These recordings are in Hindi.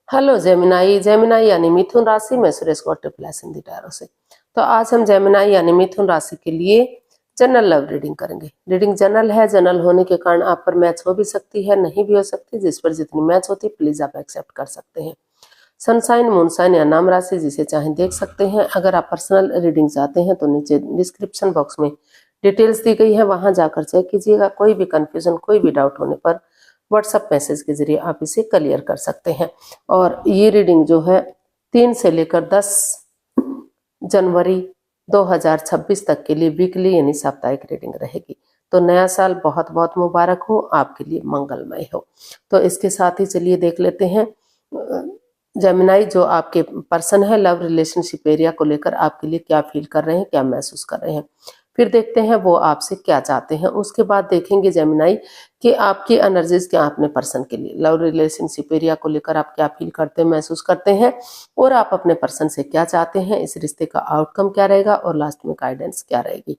Hello Gemini. जेमिनाई यानी मिथुन राशि में सुरेश गौर ट्रिपल हिंदी टैरो से। तो आज हम जेमिनाई यानी मिथुन राशि के लिए जनरल लव रीडिंग करेंगे। रीडिंग जनरल है, जनरल होने के कारण आप पर मैच हो भी सकती है, नहीं भी हो सकती। जिस पर जितनी मैच होती प्लीज आप एक्सेप्ट कर सकते हैं। सनसाइन, मूनसाइन या नाम राशि जिसे चाहें देख सकते हैं। अगर आप पर्सनल रीडिंग चाहते हैं तो नीचे डिस्क्रिप्शन बॉक्स में डिटेल्स दी गई है, वहां जाकर चेक कीजिएगा। कोई भी कंफ्यूजन, कोई भी डाउट होने पर व्हाट्सएप मैसेज के जरिए आप इसे क्लियर कर सकते हैं। और ये रीडिंग जो है 3 से लेकर 10 जनवरी 2026 तक के लिए वीकली यानी साप्ताहिक रीडिंग रहेगी। तो नया साल बहुत बहुत मुबारक हो, आपके लिए मंगलमय हो। तो इसके साथ ही चलिए देख लेते हैं जेमिनाई जो आपके पर्सन है लव रिलेशनशिप एरिया को लेकर आपके लिए क्या फील कर रहे हैं, क्या महसूस कर रहे हैं। फिर देखते हैं वो आपसे क्या चाहते हैं। उसके बाद देखेंगे जेमिनाई कि आपकी एनर्जीज क्या अपने पर्सन के लिए, लव रिलेशनशिप एरिया को लेकर आप क्या फील करते हैं, महसूस करते हैं, और आप अपने पर्सन से क्या चाहते हैं, इस रिश्ते का आउटकम क्या रहेगा और लास्ट में गाइडेंस क्या रहेगी।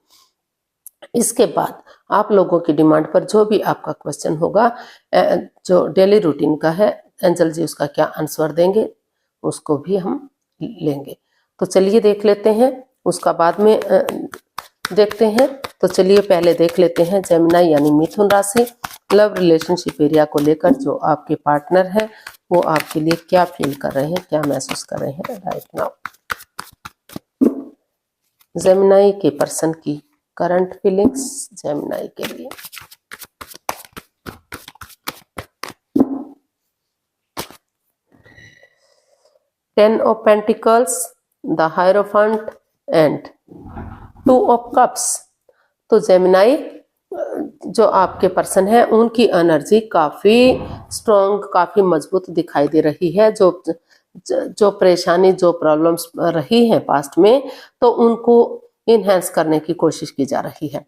इसके बाद आप लोगों की डिमांड पर जो भी आपका क्वेश्चन होगा, जो डेली रूटीन का है, एंजल जी उसका क्या आंसर देंगे उसको भी हम लेंगे। तो चलिए देख लेते हैं, उसका बाद में देखते हैं। तो चलिए पहले देख लेते हैं जेमिनाई यानी मिथुन राशि लव रिलेशनशिप एरिया को लेकर जो आपके पार्टनर है वो आपके लिए क्या फील कर रहे हैं, क्या महसूस कर रहे हैं राइट नाउ। जेमिनाई के पर्सन की करंट फीलिंग्स जेमिनाई के लिए। Ten of pentacles, the hierophant and 2 of cups. तो जेमिनाई जो आपके पर्सन है उनकी एनर्जी काफी स्ट्रॉन्ग, काफी मजबूत दिखाई दे रही है। जो परेशानी, जो प्रॉब्लम्स रही हैं पास्ट में, तो उनको इनहेंस करने की कोशिश की जा रही है।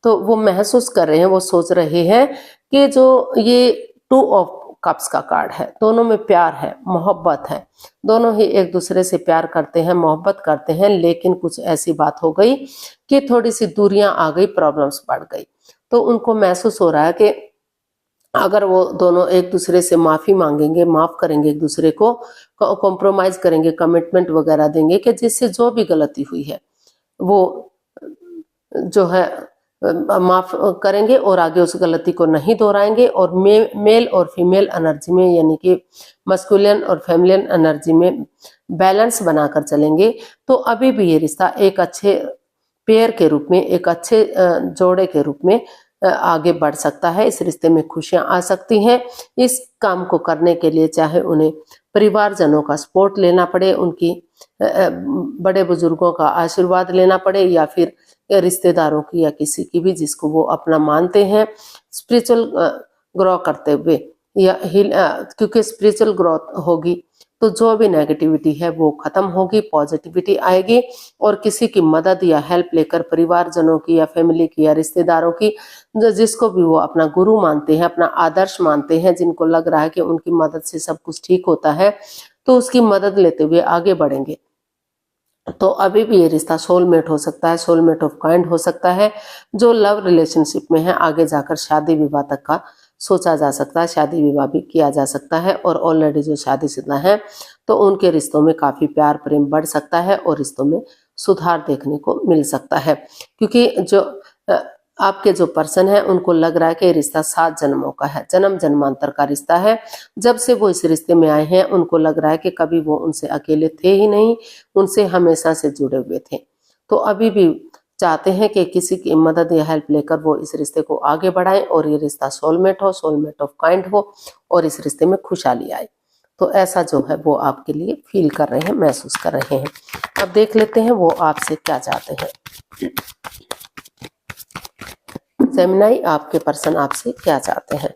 तो वो महसूस कर रहे हैं, वो सोच रहे हैं कि जो ये 2 ऑफ कप्स का कार्ड है, दोनों में प्यार है, मोहब्बत है, दोनों ही एक दूसरे से प्यार करते हैं, मोहब्बत करते हैं, लेकिन कुछ ऐसी बात हो गई कि थोड़ी सी दूरियां आ गई, प्रॉब्लम्स बढ़ गई। तो उनको महसूस हो रहा है कि अगर वो दोनों एक दूसरे से माफी मांगेंगे, माफ करेंगे, एक दूसरे को कॉम्प्रोमाइज करेंगे, कमिटमेंट वगैरह देंगे कि जिससे जो भी गलती हुई है वो जो है माफ करेंगे और आगे उस गलती को नहीं दोहराएंगे। और मेल और फीमेल एनर्जी में यानी कि मस्कुलिन और फेमिलिन एनर्जी में बैलेंस बनाकर चलेंगे। तो अभी भी ये रिश्ता एक अच्छे पेयर के रूप में, एक अच्छे जोड़े के रूप में आगे बढ़ सकता है। इस रिश्ते में खुशियां आ सकती हैं। इस काम को करने के लिए चाहे उन्हें परिवारजनों का सपोर्ट लेना पड़े, उनकी बड़े बुजुर्गों का आशीर्वाद लेना पड़े, या फिर रिश्तेदारों की या किसी की भी जिसको वो अपना मानते हैं, स्पिरिचुअल ग्रो करते हुए या क्योंकि स्पिरिचुअल ग्रोथ होगी तो जो भी नेगेटिविटी है वो खत्म होगी, पॉजिटिविटी आएगी। और किसी की मदद या हेल्प लेकर, परिवारजनों की या फैमिली की या रिश्तेदारों की, जिसको भी वो अपना गुरु मानते हैं, अपना आदर्श मानते हैं, जिनको लग रहा है कि उनकी मदद से सब कुछ ठीक होता है, तो उसकी मदद लेते हुए आगे बढ़ेंगे। तो अभी भी ये रिश्ता सोलमेट हो सकता है, सोलमेट ऑफ काइंड हो सकता है। जो लव रिलेशनशिप में है आगे जाकर शादी विवाह तक का सोचा जा सकता है, शादी विवाह भी किया जा सकता है। और ऑलरेडी जो शादीशुदा है तो उनके रिश्तों में काफी प्यार प्रेम बढ़ सकता है और रिश्तों में सुधार देखने को मिल सकता है। क्योंकि जो आपके जो पर्सन है उनको लग रहा है कि रिश्ता 7 जन्मों का है, जन्म जन्मांतर का रिश्ता है। जब से वो इस रिश्ते में आए हैं उनको लग रहा है कि कभी वो उनसे अकेले थे ही नहीं, उनसे हमेशा से जुड़े हुए थे। तो अभी भी चाहते हैं कि किसी की मदद या हेल्प लेकर वो इस रिश्ते को आगे बढ़ाएं और ये रिश्ता सोलमेट हो, सोलमेट ऑफ काइंड हो और इस रिश्ते में खुशहाली आए। तो ऐसा जो है वो आपके लिए फील कर रहे हैं, महसूस कर रहे हैं। अब देख लेते हैं वो आपसे क्या चाहते हैं। जेमिनाई आपके पर्सन आपसे क्या चाहते हैं।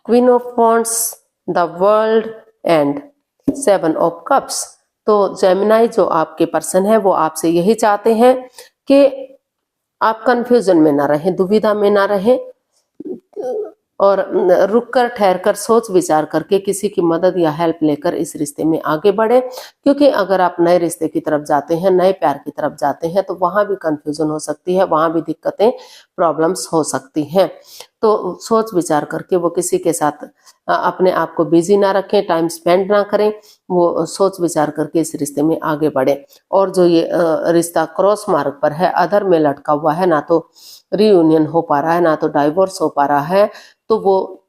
Queen of wands, the world and 7 of cups. तो जेमिनाई जो आपके पर्सन है वो आपसे यही चाहते हैं कि आप कंफ्यूजन में ना रहें, दुविधा में ना रहें, और रुक कर ठहर कर सोच विचार करके किसी की मदद या हेल्प लेकर इस रिश्ते में आगे बढ़े, क्योंकि अगर आप नए रिश्ते की तरफ जाते हैं, नए प्यार की तरफ जाते हैं, तो वहां भी कंफ्यूजन हो सकती है, वहां भी दिक्कतें, प्रॉब्लम्स हो सकती हैं। तो सोच विचार करके वो किसी के साथ अपने आप को बिजी ना रखें, टाइम स्पेंड ना करें, वो सोच विचार करके इस रिश्ते में आगे बढ़े। और जो ये रिश्ता क्रॉस मार्ग पर है, अधर में लटका हुआ है, ना तो रियूनियन हो पा रहा है, ना तो डाइवोर्स हो पा रहा है, तो वो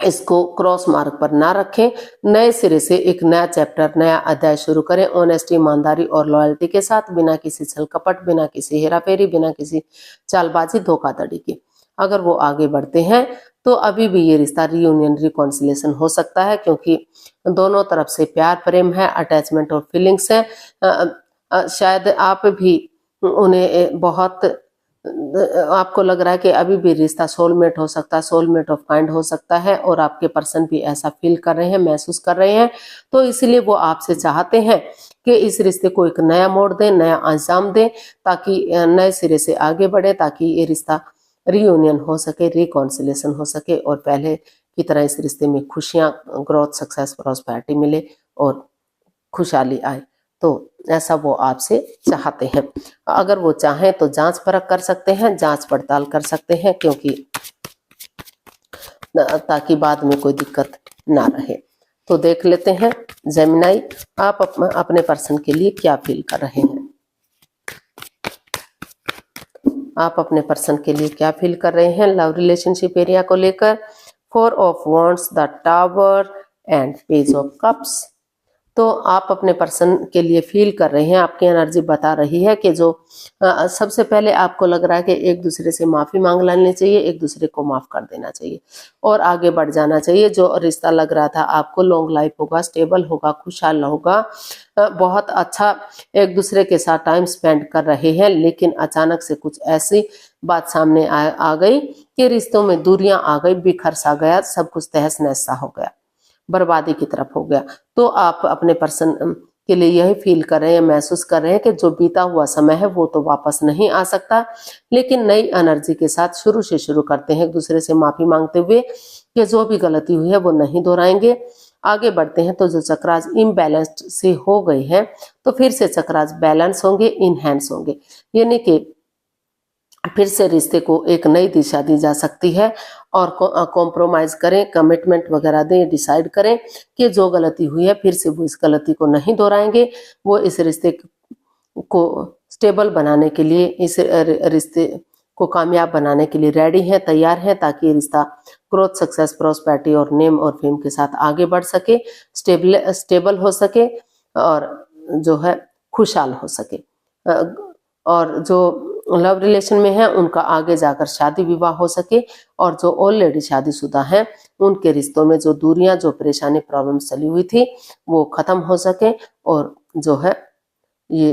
इसको क्रॉस मार्ग पर ना रखें, नए सिरे से एक नया चैप्टर, नया अध्याय शुरू करें, ऑनेस्टी, ईमानदारी और लॉयल्टी के साथ, बिना किसी छल कपट, बिना किसी हेराफेरी, बिना किसी चालबाजी, धोखाधड़ी की। अगर वो आगे बढ़ते हैं तो अभी भी ये रिश्ता रियूनियन, रिकॉन्सिलेशन हो सकता है, क्योंकि दोनों तरफ से प्यार, प्रेम है, अटैचमेंट और फीलिंग्स है। शायद आप भी उन्हें बहुत आपको लग रहा है कि अभी भी रिश्ता सोलमेट हो सकता है, सोलमेट ऑफ काइंड हो सकता है, और आपके पर्सन भी ऐसा फील कर रहे हैं, महसूस कर रहे हैं। तो इसलिए वो आपसे चाहते हैं कि इस रिश्ते को एक नया मोड़ दें, नया अंजाम दें, ताकि नए सिरे से आगे बढ़े, ताकि ये रिश्ता रियूनियन हो सके, रिकॉन्सिलेशन हो सके, और पहले की तरह इस रिश्ते में खुशियां, ग्रोथ, सक्सेस, प्रॉस्पेरिटी मिले और खुशहाली आए। तो ऐसा वो आपसे चाहते हैं। अगर वो चाहें तो जांच परख कर सकते हैं, जांच पड़ताल कर सकते हैं, क्योंकि ताकि बाद में कोई दिक्कत ना रहे। तो देख लेते हैं जेमिनी, आप अपने पर्सन के लिए क्या फील कर रहे हैं। आप अपने पर्सन के लिए क्या फील कर रहे हैं लव रिलेशनशिप एरिया को लेकर। 4 of wands, the tower and page of cups. तो आप अपने पर्सन के लिए फील कर रहे हैं, आपकी एनर्जी बता रही है कि जो सबसे पहले आपको लग रहा है कि एक दूसरे से माफी मांग लेनी चाहिए, एक दूसरे को माफ कर देना चाहिए और आगे बढ़ जाना चाहिए। जो रिश्ता लग रहा था आपको लॉन्ग लाइफ होगा, स्टेबल होगा, खुशहाल होगा, बहुत अच्छा एक दूसरे के साथ टाइम स्पेंड कर रहे हैं, लेकिन अचानक से कुछ ऐसी बात सामने आ गई कि रिश्तों में दूरियां आ गई, बिखर सा गया, सब कुछ तहस नहस सा हो गया, बर्बादी की तरफ हो गया। तो आप अपने पर्सन के लिए यही फील कर रहे हैं, महसूस कर रहे हैं कि जो बीता हुआ समय है वो तो वापस नहीं आ सकता, लेकिन नई एनर्जी के साथ शुरू से शुरू करते हैं, एक दूसरे से माफी मांगते हुए कि जो भी गलती हुई है वो नहीं दोहराएंगे, आगे बढ़ते हैं। तो जो चक्रास इम्बैलेंस्ड से हो गए हैं तो फिर से चक्रास बैलेंस होंगे, इनहैंस होंगे, यानी कि फिर से रिश्ते को एक नई दिशा दी जा सकती है और कॉम्प्रोमाइज करें, कमिटमेंट वगैरह दें, डिसाइड करें कि जो गलती हुई है फिर से वो इस गलती को नहीं दोहराएंगे। वो इस रिश्ते को स्टेबल बनाने के लिए, इस रिश्ते को कामयाब बनाने के लिए रेडी हैं, तैयार हैं, ताकि रिश्ता ग्रोथ, सक्सेस, प्रॉस्पेरिटी और नेम और फेम के साथ आगे बढ़ सके, स्टेबल हो सके और जो है खुशहाल हो सके। और जो लव रिलेशन में है उनका आगे जाकर शादी विवाह हो सके, और जो ऑलरेडी शादीशुदा हैं उनके रिश्तों में जो दूरियां, जो परेशानी, प्रॉब्लम चली हुई थी वो खत्म हो सके, और जो है ये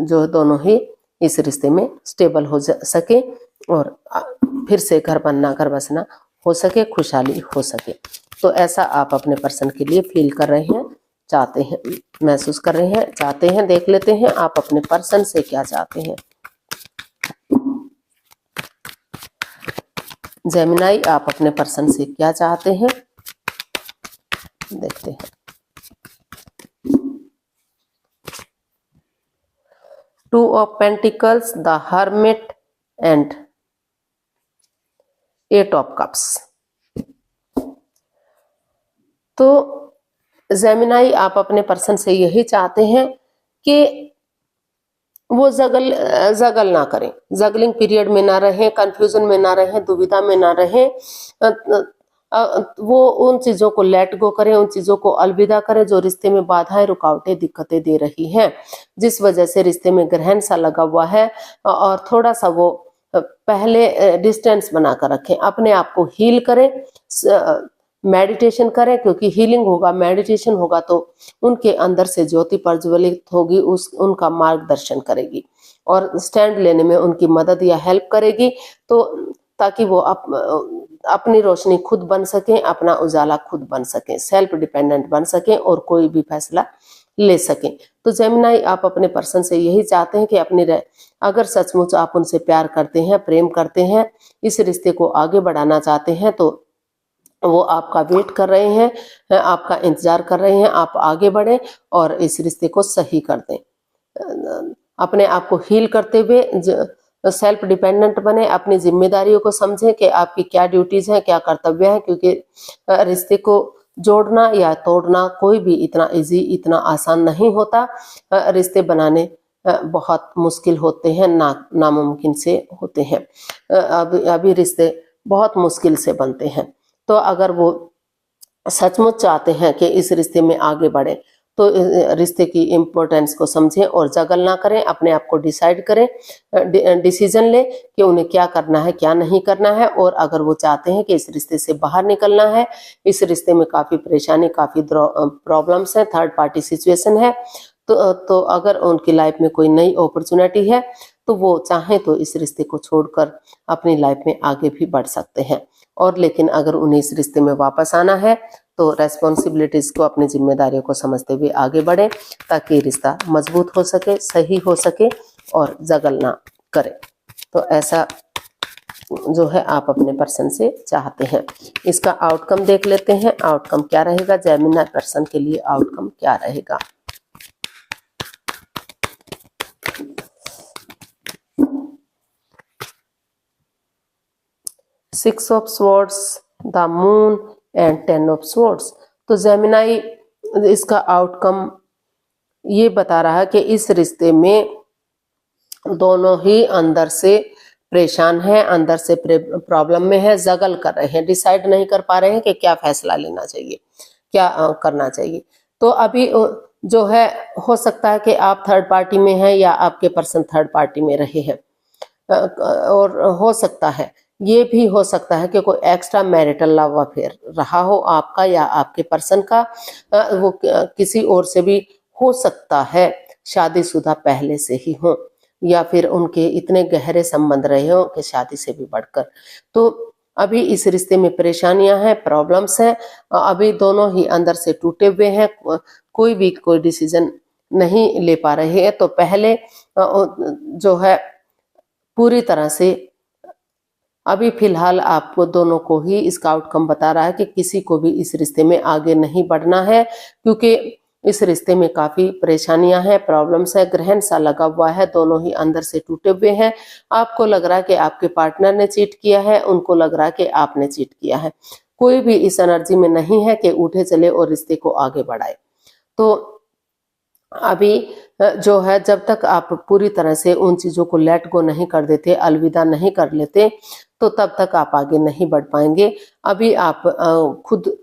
जो दोनों ही इस रिश्ते में स्टेबल हो सके और फिर से घर बनना, घर बसना हो सके, खुशहाली हो सके। तो ऐसा आप अपने पर्सन के लिए फील कर रहे हैं, चाहते हैं, महसूस कर रहे हैं, चाहते हैं। देख लेते हैं आप अपने पर्सन से क्या चाहते हैं। जेमिनी, आप अपने पर्सन से क्या चाहते हैं, देखते हैं। 2 of pentacles, the hermit and 8 of cups. तो जेमिनी, आप अपने पर्सन से यही चाहते हैं कि वो जगल ना करें, जगलिंग पीरियड में ना रहें, कंफ्यूजन में ना रहें, दुविधा में ना रहें। वो उन चीजों को लेट गो करें, उन चीजों को अलविदा करें जो रिश्ते में बाधाएं, रुकावटें, दिक्कतें दे रही हैं, जिस वजह से रिश्ते में ग्रहण सा लगा हुआ है। और थोड़ा सा वो पहले डिस्टेंस बनाकर रखें, अपने आप को हील करें, मेडिटेशन करें, क्योंकि हीलिंग होगा, मेडिटेशन होगा तो उनके अंदर से ज्योति प्रज्वलित होगी, उनका मार्गदर्शन करेगी और स्टैंड लेने में उनकी मदद या हेल्प करेगी, तो ताकि वो अपनी रोशनी खुद बन सकें, अपना उजाला खुद बन सकें, सेल्फ डिपेंडेंट बन सकें और कोई भी फैसला ले सकें। तो जेमिनी, आप अपने पर्सन से यही चाहते हैं कि अगर सचमुच आप उनसे प्यार करते हैं, प्रेम करते हैं, इस रिश्ते को आगे बढ़ाना चाहते हैं, तो वो आपका वेट कर रहे हैं, आपका इंतजार कर रहे हैं, आप आगे बढ़ें और इस रिश्ते को सही कर दें। अपने आप को हील करते हुए सेल्फ डिपेंडेंट बने, अपनी जिम्मेदारियों को समझें कि आपकी क्या ड्यूटीज हैं, क्या कर्तव्य हैं, क्योंकि रिश्ते को जोड़ना या तोड़ना कोई भी इतना इजी, इतना आसान नहीं होता। रिश्ते बनाने बहुत मुश्किल होते हैं, नामुमकिन से होते हैं। अभी रिश्ते बहुत मुश्किल से बनते हैं। तो अगर वो सचमुच चाहते हैं कि इस रिश्ते में आगे बढ़े, तो रिश्ते की इम्पोर्टेंस को समझें और जगल ना करें, अपने आप को डिसाइड करें, डिसीजन लें कि उन्हें क्या करना है, क्या नहीं करना है। और अगर वो चाहते हैं कि इस रिश्ते से बाहर निकलना है, इस रिश्ते में काफ़ी परेशानी, काफ़ी प्रॉब्लम्स हैं, थर्ड पार्टी सिचुएशन है, तो अगर उनकी लाइफ में कोई नई अपॉर्चुनिटी है, तो वो चाहें तो इस रिश्ते को छोड़कर अपनी लाइफ में आगे भी बढ़ सकते हैं। और लेकिन अगर उन्हें इस रिश्ते में वापस आना है, तो रेस्पॉन्सिबिलिटीज को, अपनी जिम्मेदारियों को समझते हुए आगे बढ़ें, ताकि रिश्ता मजबूत हो सके, सही हो सके और जगल ना करे। तो ऐसा जो है आप अपने पर्सन से चाहते हैं। इसका आउटकम देख लेते हैं, आउटकम क्या रहेगा, जेमिनी पर्सन के लिए आउटकम क्या रहेगा। Six of swords, the moon and 10 of swords. तो जेमिनी, इसका आउटकम ये बता रहा है कि इस रिश्ते में दोनों ही अंदर से परेशान हैं, अंदर से प्रॉब्लम में है, जगल कर रहे हैं, डिसाइड नहीं कर पा रहे हैं कि क्या फैसला लेना चाहिए, क्या करना चाहिए। तो अभी जो है, हो सकता है कि आप थर्ड पार्टी में हैं या आपके पर्सन थर्ड पार्टी में रहे हैं, और हो सकता है, ये भी हो सकता है कि कोई एक्स्ट्रा मैरिटल लव अफेयर रहा हो आपका या आपके पर्सन का, वो किसी और से भी हो सकता है, शादीशुदा पहले से ही हो, या फिर उनके इतने गहरे संबंध रहे हो कि शादी से भी बढ़कर। तो अभी इस रिश्ते में परेशानियां हैं, प्रॉब्लम्स हैं, अभी दोनों ही अंदर से टूटे हुए हैं, कोई डिसीजन नहीं ले पा रहे हैं। तो पहले जो है, पूरी तरह से अभी फिलहाल आपको दोनों को ही इसका आउटकम बता रहा है कि किसी को भी इस रिश्ते में आगे नहीं बढ़ना है, क्योंकि इस रिश्ते में काफी परेशानियां हैं, प्रॉब्लम्स है, ग्रहण सा लगा हुआ है, दोनों ही अंदर से टूटे हुए हैं। आपको लग रहा है कि आपके पार्टनर ने चीट किया है, उनको लग रहा है कि आपने चीट किया है। कोई भी इस एनर्जी में नहीं है कि उठे चले और रिश्ते को आगे बढ़ाए। तो अभी जो है, जब तक आप पूरी तरह से उन चीजों को लेट गो नहीं कर देते, अलविदा नहीं कर लेते, तो तब तक आप आगे नहीं बढ़ पाएंगे। अभी आप खुद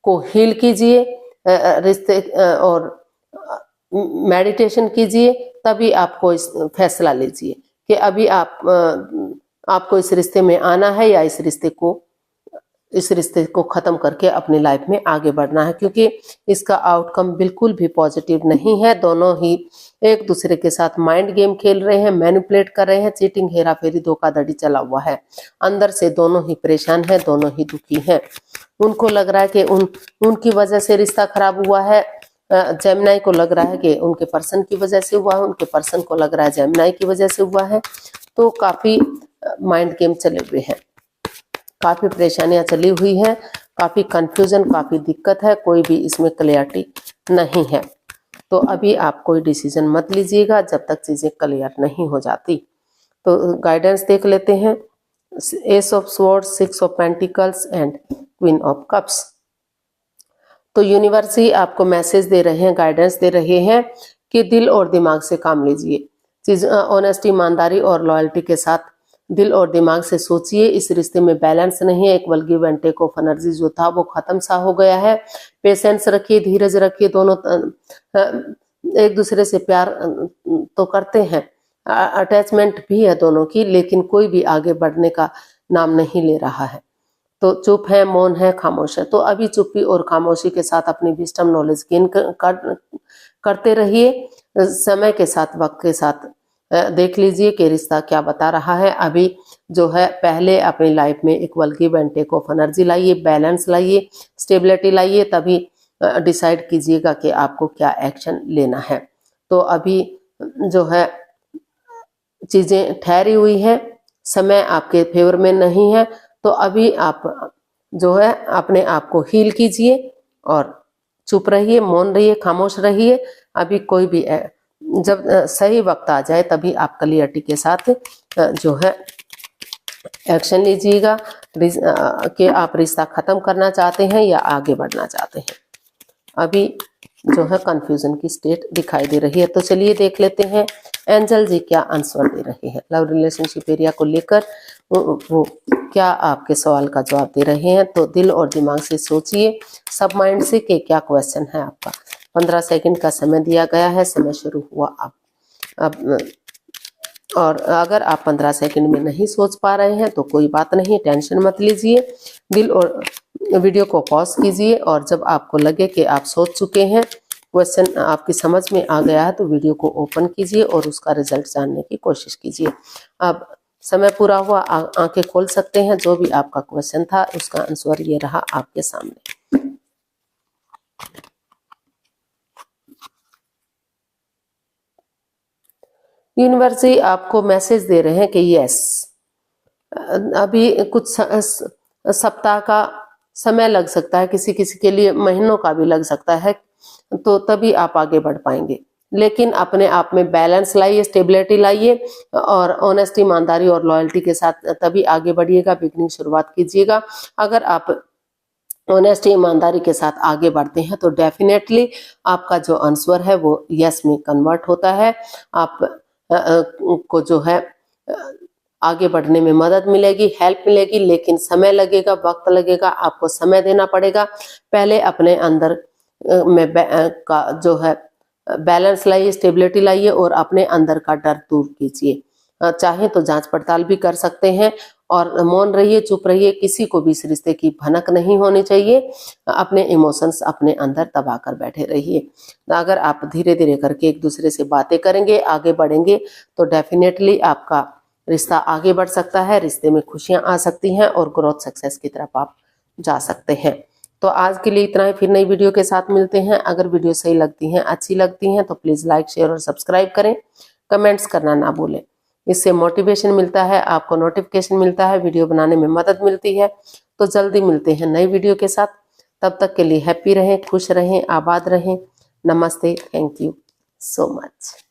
को हील कीजिए, रिश्ते और मेडिटेशन कीजिए, तभी आप कोई फैसला लीजिए कि अभी आपको इस रिश्ते में आना है या इस रिश्ते को खत्म करके अपनी लाइफ में आगे बढ़ना है, क्योंकि इसका आउटकम बिल्कुल भी पॉजिटिव नहीं है। दोनों ही एक दूसरे के साथ माइंड गेम खेल रहे हैं, मैनिपुलेट कर रहे हैं, चीटिंग, हेरा फेरी, धोखाधड़ी चला हुआ है। अंदर से दोनों ही परेशान हैं, दोनों ही दुखी हैं। उनको लग रहा है कि उनकी वजह से रिश्ता खराब हुआ है, जेमिनी को लग रहा है कि उनके पर्सन की वजह से हुआ है, उनके पर्सन को लग रहा है जेमिनी की वजह से हुआ है। तो काफी माइंड गेम चले हुए हैं, काफी परेशानियां चली हुई हैं, काफी कंफ्यूजन, काफी दिक्कत है, कोई भी इसमें क्लियरिटी नहीं है। तो अभी आप कोई डिसीजन मत लीजिएगा जब तक चीजें क्लियर नहीं हो जाती। तो गाइडेंस देख लेते हैं, S of swords, six of pentacles and queen of cups. तो यूनिवर्स ही आपको मैसेज दे रहे हैं, गाइडेंस दे रहे हैं कि दिल और दिमाग से काम लीजिए, ऑनेस्टी, ईमानदारी और लॉयल्टी के साथ दिल और दिमाग से सोचिए। इस रिश्ते में बैलेंस नहीं है, एक give and take of energy जो था वो खत्म सा हो गया है। पेशेंस रखिए, धीरज रखिए, दोनों एक दूसरे से प्यार तो करते हैं, अटैचमेंट भी है दोनों की, लेकिन कोई भी आगे बढ़ने का नाम नहीं ले रहा है। तो चुप है, मौन है, खामोश है। तो अभी चुप्पी और खामोशी के साथ अपनी विजडम, नॉलेज गेन करते रहिए, समय के साथ, वक्त के साथ देख लीजिए कि रिश्ता क्या बता रहा है। अभी जो है, पहले अपनी लाइफ में equal give and take of energy लाइए, बैलेंस लाइए, स्टेबिलिटी लाइए, तभी डिसाइड कीजिएगा कि आपको क्या एक्शन लेना है। तो अभी जो है चीज़ें ठहरी हुई हैं, समय आपके फेवर में नहीं है, तो अभी आप जो है अपने आप को हील कीजिए और चुप रहिए, मौन रहिए, खामोश रहिए। अभी कोई भी जब सही वक्त आ जाए तभी आप क्लियरिटी के साथ जो है एक्शन लीजिएगा कि आप रिश्ता खत्म करना चाहते हैं या आगे बढ़ना चाहते हैं। अभी जो है कंफ्यूजन की स्टेट दिखाई दे रही है। तो चलिए देख लेते हैं एंजल जी क्या आंसर दे रहे हैं लव रिलेशनशिप एरिया को लेकर, वो क्या आपके सवाल का जवाब दे रहे हैं। तो दिल और दिमाग से सोचिए, सब माइंड से कि क्या क्वेश्चन है आपका। 15 सेकंड का समय दिया गया है, समय शुरू हुआ अब और अगर आप 15 सेकंड में नहीं सोच पा रहे हैं तो कोई बात नहीं, टेंशन मत लीजिए। दिल और वीडियो को पॉज कीजिए और जब आपको लगे कि आप सोच चुके हैं, क्वेश्चन आपकी समझ में आ गया है, तो वीडियो को ओपन कीजिए और उसका रिजल्ट जानने की कोशिश कीजिए। अब समय पूरा हुआ, आंखें खोल सकते हैं। जो भी आपका क्वेश्चन था उसका आंसर ये रहा आपके सामने। यूनिवर्स जी आपको मैसेज दे रहे हैं कि यस, अभी कुछ सप्ताह का समय लग सकता है, किसी किसी के लिए महीनों का भी लग सकता है, तो तभी आप आगे बढ़ पाएंगे। लेकिन अपने आप में बैलेंस लाइए, स्टेबिलिटी लाइए और ऑनेस्टी, ईमानदारी और लॉयल्टी के साथ तभी आगे बढ़िएगा, बिगनिंग शुरुआत कीजिएगा। अगर आप ऑनेस्टी, ईमानदारी के साथ आगे बढ़ते हैं तो डेफिनेटली आपका जो आंसर है वो यस में कन्वर्ट होता है। आप को जो है आगे बढ़ने में मदद मिलेगी, हेल्प मिलेगी, लेकिन समय लगेगा, वक्त लगेगा, आपको समय देना पड़ेगा। पहले अपने अंदर में का जो है बैलेंस लाइए, स्टेबिलिटी लाइए और अपने अंदर का डर दूर कीजिए। चाहे तो जांच पड़ताल भी कर सकते हैं और मौन रहिए, चुप रहिए, किसी को भी इस रिश्ते की भनक नहीं होनी चाहिए। अपने इमोशंस अपने अंदर दबा कर बैठे रहिए। अगर आप धीरे धीरे करके एक दूसरे से बातें करेंगे, आगे बढ़ेंगे, तो डेफिनेटली आपका रिश्ता आगे बढ़ सकता है, रिश्ते में खुशियां आ सकती हैं और ग्रोथ सक्सेस की तरफ आप जा सकते हैं। तो आज के लिए इतना ही, फिर नई वीडियो के साथ मिलते हैं। अगर वीडियो सही लगती हैं, अच्छी लगती हैं तो प्लीज़ लाइक, शेयर और सब्सक्राइब करें। कमेंट्स करना ना भूलें, इससे मोटिवेशन मिलता है, आपको नोटिफिकेशन मिलता है, वीडियो बनाने में मदद मिलती है। तो जल्दी मिलते हैं नई वीडियो के साथ। तब तक के लिए हैप्पी रहें, खुश रहें, आबाद रहें। नमस्ते, थैंक यू सो मच।